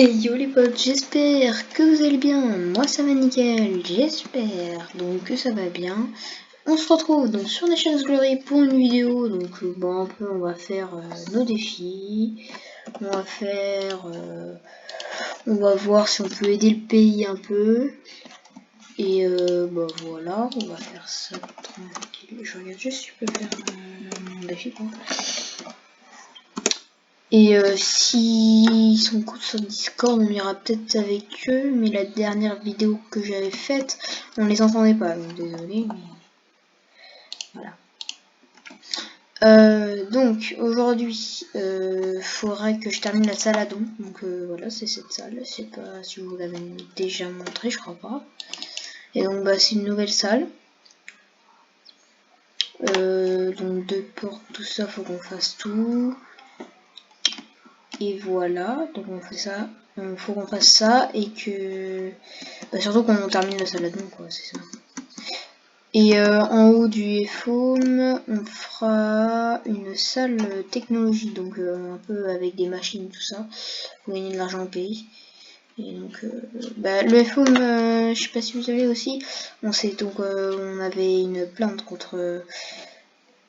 Et yo les potes, j'espère que vous allez bien. Moi ça va nickel, j'espère donc que ça va bien. On se retrouve donc sur Nations Glory pour une vidéo. Donc bon, un peu on va faire nos défis. On va voir si on peut aider le pays un peu. Et bah voilà, on va faire ça tranquille. Je regarde juste si je peux faire mon défi quoi. Et s'ils sont cool sur Discord, on ira peut-être avec eux, mais la dernière vidéo que j'avais faite, on les entendait pas, donc désolé, mais voilà. Donc aujourd'hui, faudrait que je termine la salle à dons, donc voilà, c'est cette salle, je sais pas si vous l'avez déjà montré, je crois pas. Et donc bah c'est une nouvelle salle. Donc deux portes, tout ça, faut qu'on fasse tout. Et voilà, donc on fait ça. Faut qu'on fasse ça et que bah, surtout qu'on termine la salle à don quoi, c'est ça. Et en haut du FOM, on fera une salle technologie, donc un peu avec des machines tout ça, pour gagner de l'argent au pays. Et donc bah, le FOM, je sais pas si vous savez aussi, on avait une plainte contre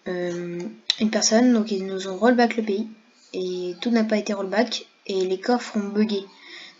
une personne, donc ils nous ont rollback le pays et tout n'a pas été rollback et les coffres ont bugué.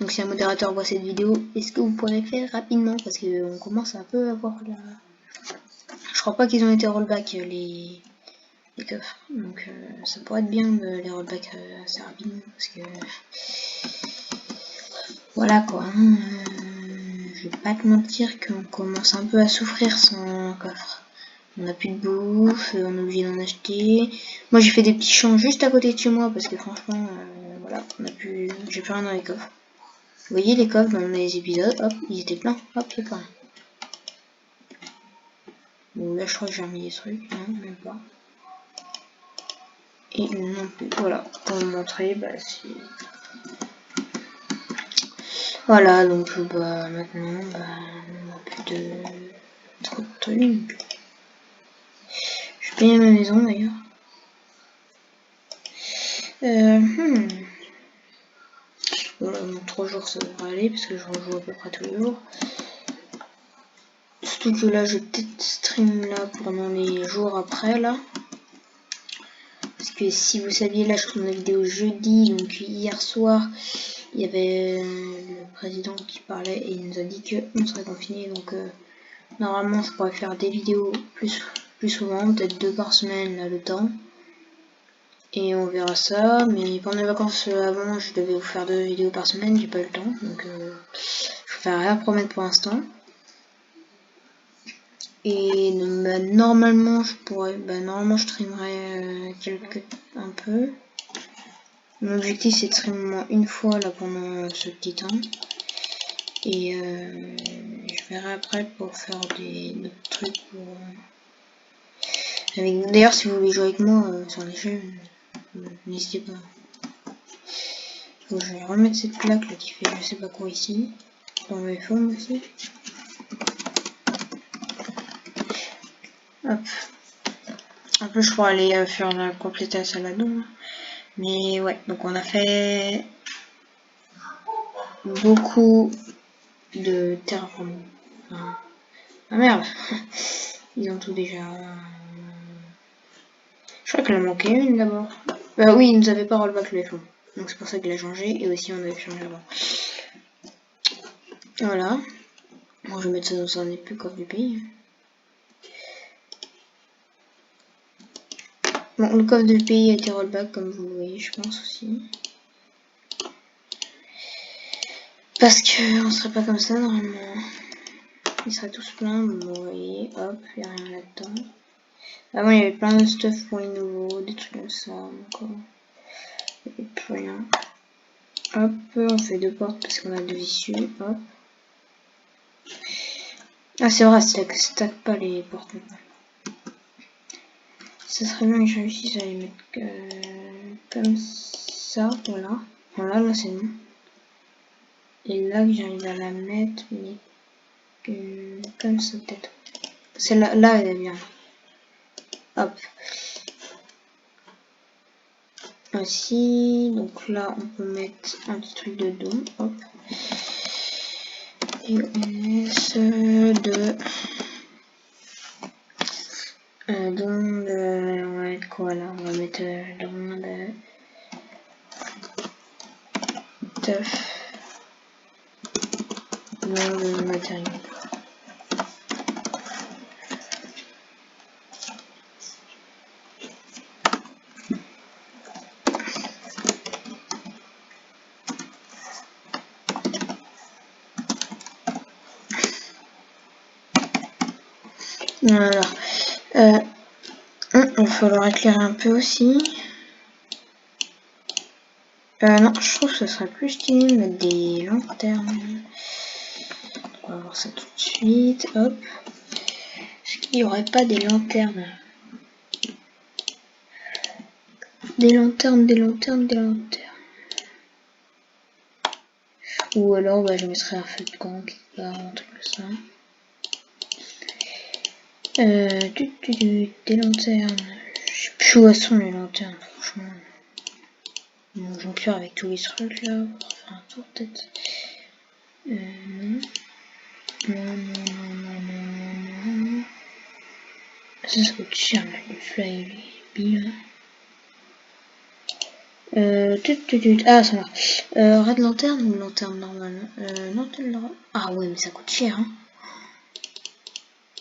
Donc si un modérateur voit cette vidéo, est-ce que vous pourrez faire rapidement parce qu'on commence un peu à voir la... Je crois pas qu'ils ont été rollback les coffres, donc ça pourrait être bien de les rollback assez rapidement parce que voilà quoi. Je vais pas te mentir qu'on commence un peu à souffrir sans coffre. On n'a plus de bouffe, on est obligé d'en acheter. Moi j'ai fait des petits champs juste à côté de chez moi parce que franchement, voilà, j'ai plus rien dans les coffres. Vous voyez les coffres dans les épisodes, hop, ils étaient pleins, hop, il n'y a pas rien. Bon là je crois que j'ai remis des trucs, non, même pas. Et non plus, voilà, pour vous montrer, bah c'est... Voilà, donc bah maintenant, bah on n'a plus de trop de trucs. Je paye ma maison d'ailleurs. Voilà, donc 3 jours ça devrait aller parce que je rejoue à peu près tous les jours. Surtout que là je vais peut-être stream là pendant les jours après là. Parce que si vous saviez là je tourne la vidéo jeudi, donc hier soir il y avait le président qui parlait et il nous a dit qu'on serait confiné, donc normalement je pourrais faire des vidéos plus souvent, peut-être 2 par semaine là le temps. Et on verra ça, mais pendant les vacances avant je devais vous faire 2 vidéos par semaine, j'ai pas eu le temps, donc je vais rien promettre pour l'instant. Et bah, normalement je streamerai un peu. Mon objectif c'est de streamer au moins une fois là pendant ce petit temps. Et je verrai après pour faire d'autres trucs pour... D'ailleurs si vous voulez jouer avec moi sur les jeux, n'hésitez pas. Donc, je vais remettre cette plaque là qui fait je sais pas quoi ici. Dans mes formes aussi. Hop. Un peu je pourrais aller faire compléter la salle à dos. Mais ouais, donc on a fait beaucoup de terraforming. Ah merde. Ils ont tout déjà. Je crois qu'il en manquait une d'abord. Bah oui, il nous avait pas rollback le fond. Donc c'est pour ça qu'il a changé. Et aussi on avait changé avant. Voilà. Bon, je vais mettre ça dans un des plus coffres du pays. Bon, le coffre du pays a été rollback comme vous voyez, je pense aussi. Parce que on serait pas comme ça normalement. Ils seraient tous pleins, vous voyez, hop, il n'y a rien là-dedans. Avant il y avait plein de stuff pour les nouveaux, des trucs comme ça, encore. Il n'y avait plus rien. Hop, on fait 2 portes parce qu'on a 2 issues, hop. Ah c'est vrai, stack pas les portes maintenant. Ça serait bien que je réussisse à les mettre comme ça, voilà. Voilà, là c'est bon. Et là que j'arrive à la mettre, mais comme ça peut-être. Celle-là, là elle est bien. Hop. ainsi. Donc là on peut mettre un petit truc de dôme, hop. Et on met ce de dôme de, on va mettre quoi là, on va mettre dôme de teuf, dôme de matériaux. Voilà. Il va falloir éclairer un peu aussi. Non, je trouve que ce serait plus stylé de mettre des lanternes. On va voir ça tout de suite. Hop. Est-ce qu'il n'y aurait pas des lanternes? Des lanternes. Ou alors bah, je mettrais un feu de camp quelque part, un truc comme ça. Des lanternes. Je sais plus où sont les lanternes, franchement. Bon, j'en pire avec tous les trucs là. On va faire un tour peut-être. Non. Ça coûte cher là, le fly, bien. Ah, ça marche. Red lanterne ou lanterne normale? Lanterne normale. Ah ouais, mais ça coûte cher, hein.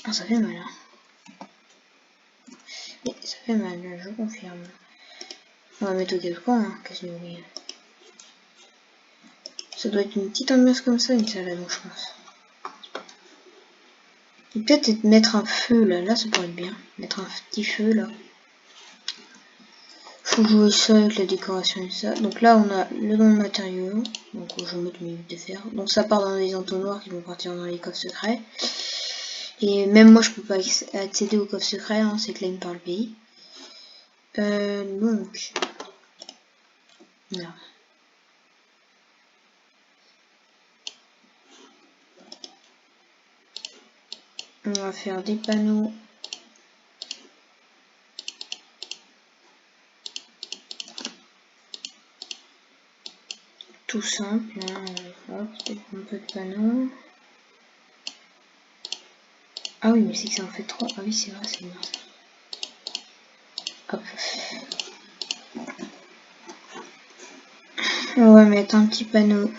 Ah, ça fait mal, hein. Oui, ça fait mal, je confirme. On va mettre au cas hein, qu'est-ce que vous voulez. Ça doit être une petite ambiance comme ça, une salade, donc je pense. Peut-être mettre un feu là, ça pourrait être bien. Mettre un petit feu là. Faut jouer ça avec la décoration et ça. Donc là on a le don de matériaux. Donc je vais mettre mes de fer. Donc ça part dans des entonnoirs qui vont partir dans les coffres secrets. Et même moi je peux pas accéder aux coffres secrets, hein, c'est claim par le pays. Donc. Là. On va faire des panneaux. Tout simple, hein. Hop, peut-être un peu de panneaux. Ah oui, mais c'est que ça en fait 3. Ah oui, c'est vrai, c'est bien. Hop. On va mettre un petit panneau.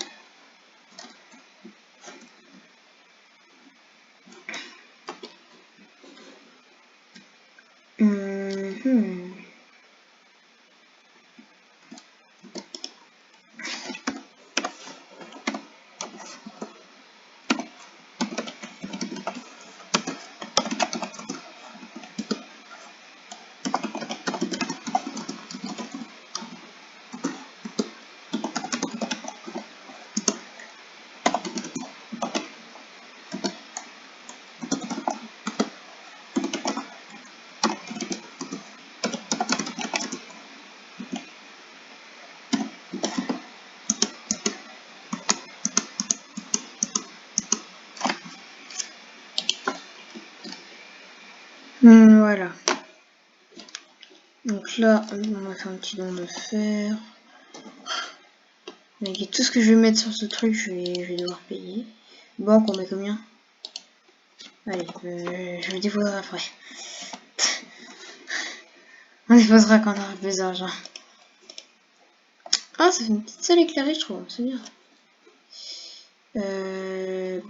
Voilà. Donc là, on va faire un petit don de fer. Avec tout ce que je vais mettre sur ce truc, je vais devoir payer. Banque, on met combien? Allez, je le déposerai après. On déposera quand on aura plus d'argent. Ah, ça fait une petite salle éclairée, je trouve. C'est bien.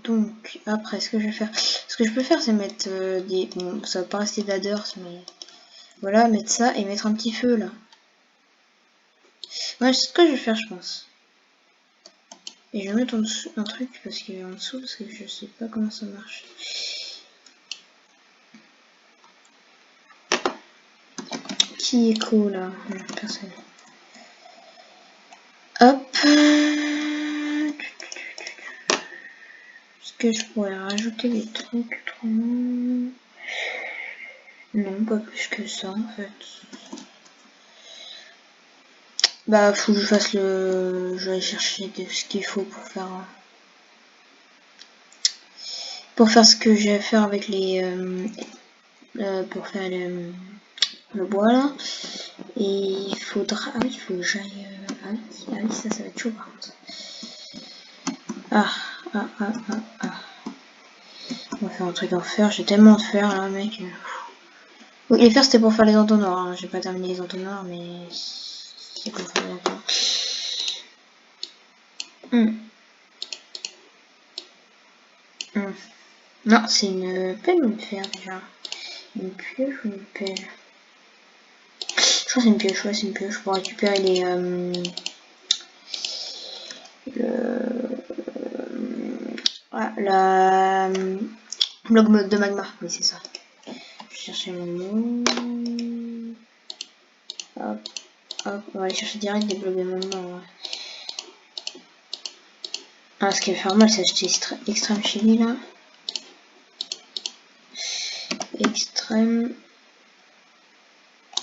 Donc, après, ce que je vais faire... Ce que je peux faire, c'est mettre des... Bon, ça va pas rester d'adders, mais... Voilà, mettre ça et mettre un petit feu, là. Ouais, c'est ce que je vais faire, je pense. Et je vais mettre en dessous un truc, parce qu'il est en dessous, parce que je sais pas comment ça marche. Qui est cool, là? Personne. Hop. Est-ce que je pourrais rajouter des trucs autrement? Non, pas plus que ça, en fait. Bah, faut que je fasse le... Je vais aller chercher ce qu'il faut pour faire ce que j'ai à faire avec les... pour faire le bois, là. Et il faudra... Ah oui, il faut que j'aille... Ah oui, ça va être chaud par contre. Ah. On va faire un truc en fer. J'ai tellement de fer là, mec. Oui, les fers c'était pour faire les entonnoirs. Hein. J'ai pas terminé les entonnoirs, mais c'est comme ça longtemps. Non, c'est une pelle ou une fer déjà. Une pioche ou une pelle? Je crois que c'est une pioche, ouais, c'est une pioche pour récupérer les... la bloc de magma, oui c'est ça. Je cherchais mon mot. Hop, on va aller chercher direct des blocs de magma. Ouais. Ah, ce qui va faire mal, c'est acheter extrême chili là. Extrême.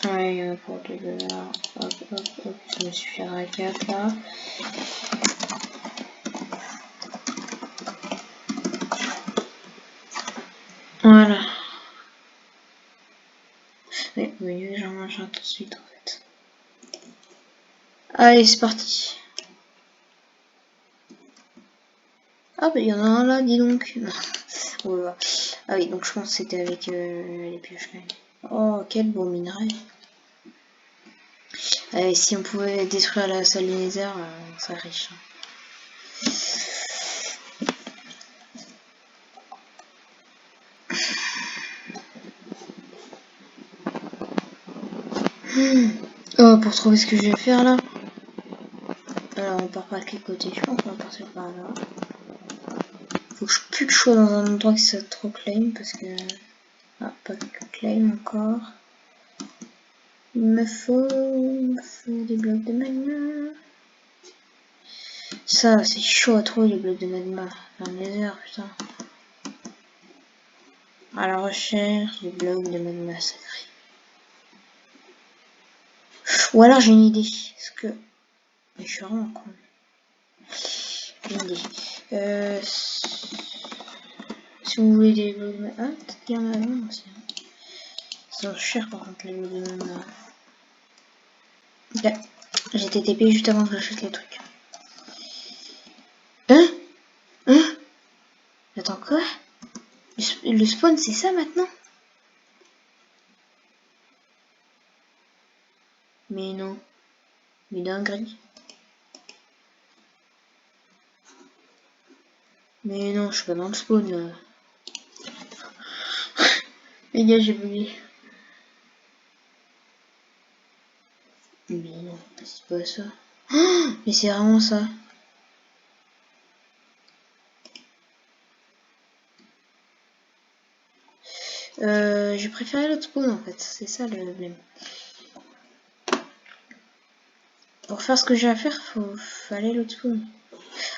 Ouais, pour $2. Hop, ça me suffira à 4 là. Voilà. Oui, oui, j'en mange un tout de suite en fait. Allez, c'est parti. Ah bah il y en a un là, dis donc. Ouais. Ah oui, donc je pense que c'était avec les pioches là. Oh, quel beau minerai. Allez, si on pouvait détruire la salle du Nether, on serait riche. Oh, pour trouver ce que je vais faire là. Alors on part par quel côté? Je pense qu'on va partir par là. Faut que plus que je sois dans un endroit qui soit trop claim parce que... Ah, pas claim encore. Il me faut des blocs de magma. Ça, c'est chaud à trouver les blocs de magma dans les airs, putain. À la recherche des blocs de magma sacrés. Ou alors j'ai une idée. Parce que... Mais je suis vraiment con. J'ai une idée. Si vous voulez des blocs de magma... Ah, peut-être qu'il y en a un aussi. Ils sont chers par contre les blocs de magma. Ok. J'ai été TP juste avant que j'achète les trucs. Hein? Attends, quoi? Le spawn, c'est ça maintenant? Mais non. Mais dinguerie. Mais non, je suis pas dans le spawn là. Les gars, j'ai bugué. Mais non, c'est pas ça. Oh, mais c'est vraiment ça. J'ai préféré l'autre spawn en fait. C'est ça le problème. Pour faire ce que j'ai à faire, fallait l'autre spawn.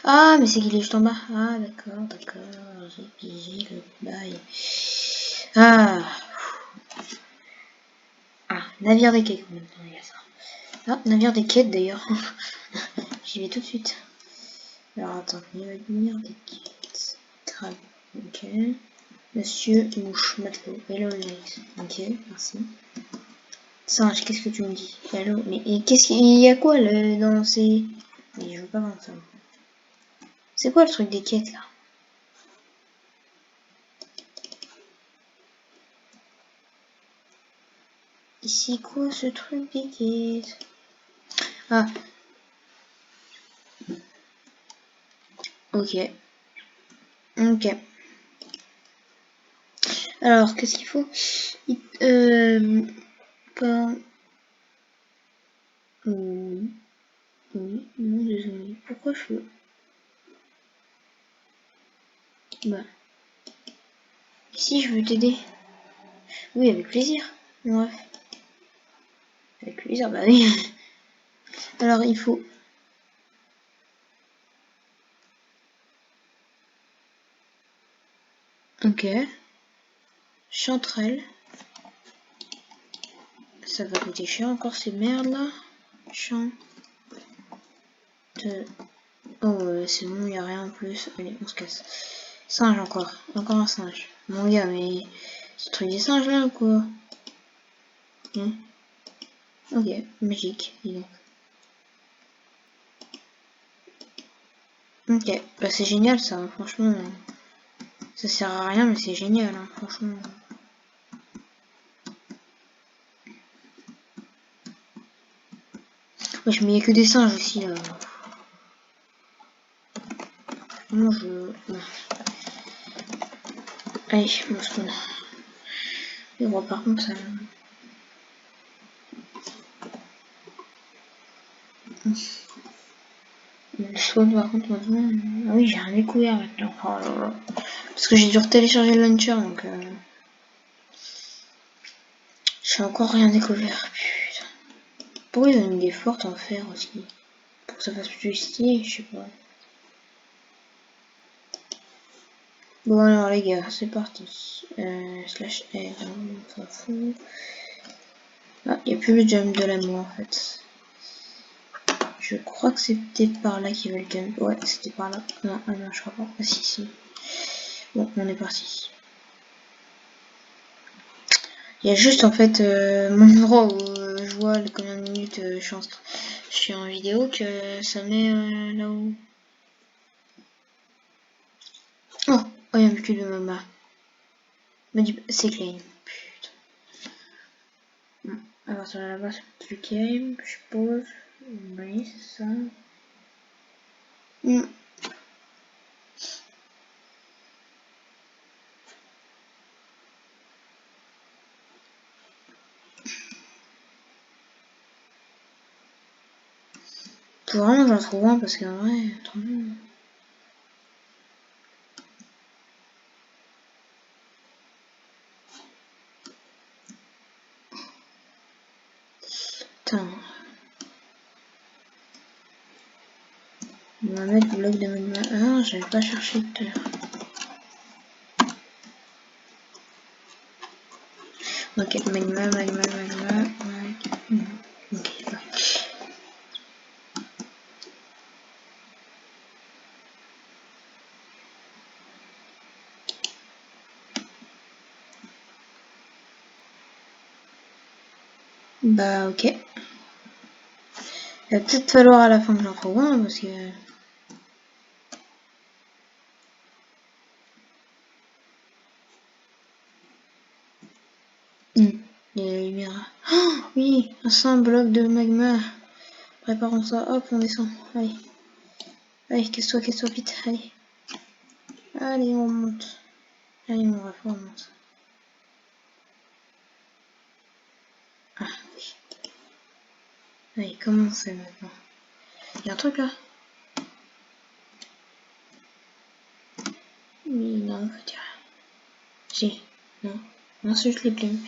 Ah, mais c'est qu'il est juste en bas. Ah, d'accord. J'ai pigé le bail. Ah. Ah, navire des quêtes maintenant, il y a ça. Ah, navire des quêtes d'ailleurs. J'y vais tout de suite. Alors attends, navire des quêtes. Crabe. Ok. Monsieur Mouche, matelot. Hello Alex. Ok, merci. Singe, qu'est-ce que tu me dis? Hello. Mais qu'est-ce qu'il y a quoi dans ces... Mais je veux pas vendre ça. C'est quoi le truc des quêtes là? Ici quoi ce truc des quêtes? Ah. Ok. Ok. Alors, qu'est-ce qu'il faut? Pas... Oui, non, désolé. Pourquoi je veux... Bah... Si, je veux t'aider. Oui, avec plaisir. Bref. Avec plaisir, bah oui. Alors, il faut... Ok. Chanterelle. Ça va coûter cher encore ces merdes là. Oh, c'est bon, il n'y a rien en plus. Allez, on se casse. Singe encore. Encore un singe. Mon gars, mais... C'est le truc des singes là ou quoi? Ok, magique, dis donc. Ok, bah c'est génial ça, hein, franchement. Ça sert à rien, mais c'est génial, hein, franchement. Ouais, mais il n'y a que des singes aussi là. Moi je. Non. Allez, mon spawn. Et bon, par contre, ça. Le spawn, par contre, maintenant. Ah oui, j'ai rien découvert maintenant. Oh là là. Parce que j'ai dû télécharger le launcher donc. J'ai encore rien découvert. Putain. Pourquoi ils ont mis des fortes en fer aussi? Pour que ça fasse plus stylé, je sais pas. Bon alors les gars, c'est parti. Slash L, on s'en fout. Ah, il n'y a plus le jump de l'amour en fait. Je crois que c'était par là qu'il y avait le jump. Ouais, c'était par là. Non, ah non, je crois pas. Ah si, si. Bon, on est parti. Il y a juste en fait mon endroit où je vois combien de minutes je suis en vidéo que ça met là où. Oh, il n'y a plus de mama. C'est clean. Putain. Bon, à partir de là-bas, c'est plus game, je suppose. Oui, c'est ça. Faut vraiment que j'en trouve un parce qu'en vrai, trop bien. Putain. On va mettre le bloc de magma. Ah, j'avais pas cherché tout à l'heure. Ok, magma. Ok, bah. Bah, ok. Il va peut-être falloir à la fin que j'en trouve un parce que. Il y a la lumière. Oh, oui, un simple bloc de magma. Préparons ça. Hop, on descend. Allez. Allez, casse-toi, vite. Allez. Allez, on monte. Allez, mon ref, on monte. Ah, oui. Allez, comment on fait maintenant? Il y a un truc là? Oui, non, faut dire. Si. Non. Non, c'est juste les plumes.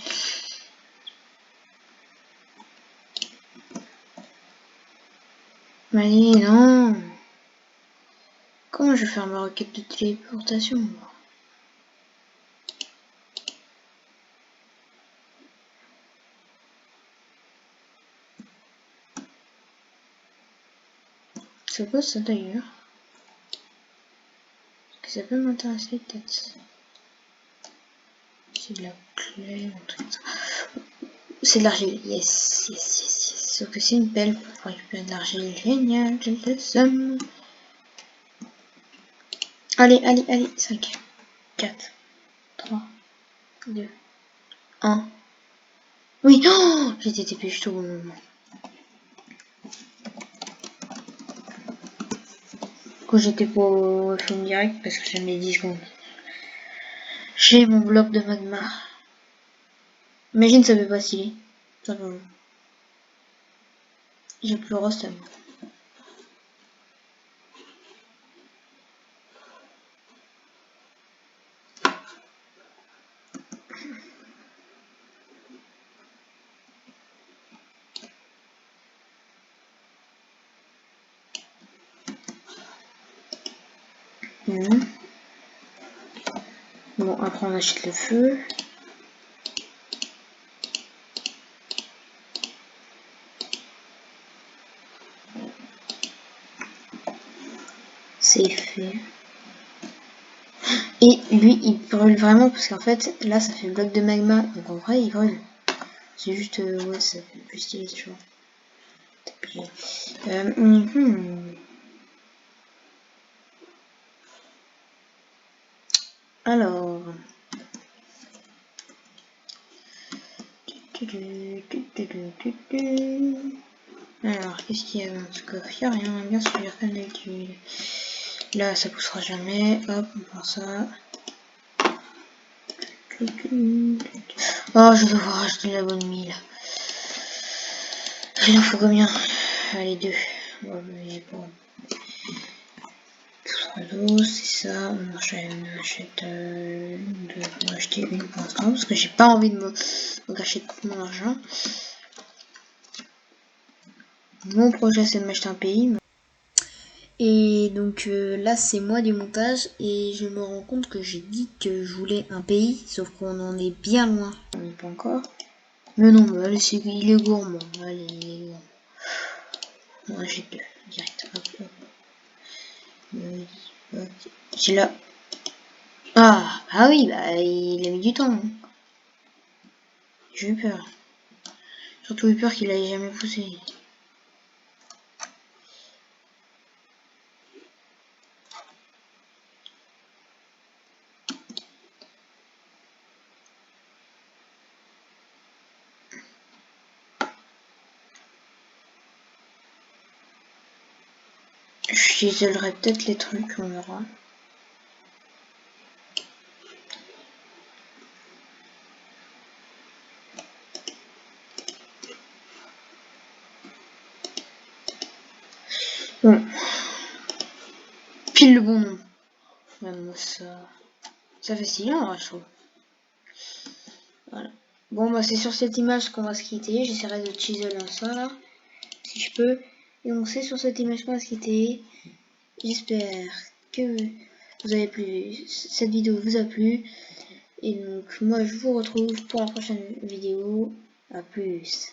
Allez, non. Comment je vais faire ma requête de téléportation? C'est quoi ça d'ailleurs? Que ça peut m'intéresser peut-être. C'est de la clé, un truc comme ça. C'est de l'argile, yes. Sauf que c'est une pelle pour récupérer de l'argile. Génial, j'ai le somme. Allez, 5, 4, 3, 2, 1. Oui, oh, j'étais TP juste au bon moment. Quand j'étais pas au film direct parce que ça met 10 secondes. J'ai mon bloc de magma. Imagine ça fait pas stylé. Simplement. J'ai plus le reste. Bon, après on achète le feu. C'est fait. Et lui, il brûle vraiment parce qu'en fait, là, ça fait bloc de magma. Donc en vrai, il brûle. C'est juste, ouais, ça fait plus stylé, tu vois. Alors. Alors, qu'est-ce qu'il y a dans ce coffre? Il n'y a rien, bien sûr, comme d'habitude. Là, ça poussera jamais. Hop, on prend ça. Oh, je vais devoir acheter la bonne mille. Il en faut combien? Allez, 2. Bon, bon. C'est ça. On achète 2. On va acheter une pour l'instant parce que j'ai pas envie de me gâcher tout mon argent. Mon projet, c'est de m'acheter un pays. Et donc là c'est moi du montage et je me rends compte que j'ai dit que je voulais un pays, sauf qu'on en est bien loin. On n'est pas encore. Mais non, mais allez, il est gourmand. Allez, il est gourmand. Moi j'ai 2, direct. Hop, hop. C'est là. Ah oui, bah il a mis du temps. Hein. J'ai eu peur. Surtout eu peur qu'il allait jamais pousser. J'isolerai peut-être les trucs, on verra. Bon. Pile le bon nom. Même ça fait stylé en vrai, je trouve. Voilà. Bon, bah c'est sur cette image qu'on va se quitter. J'essaierai de chiseler ça là, si je peux. Et donc c'est sur cette image qu'on va se quitter. J'espère que vous avez plu, cette vidéo vous a plu. Et donc moi je vous retrouve pour la prochaine vidéo. A plus.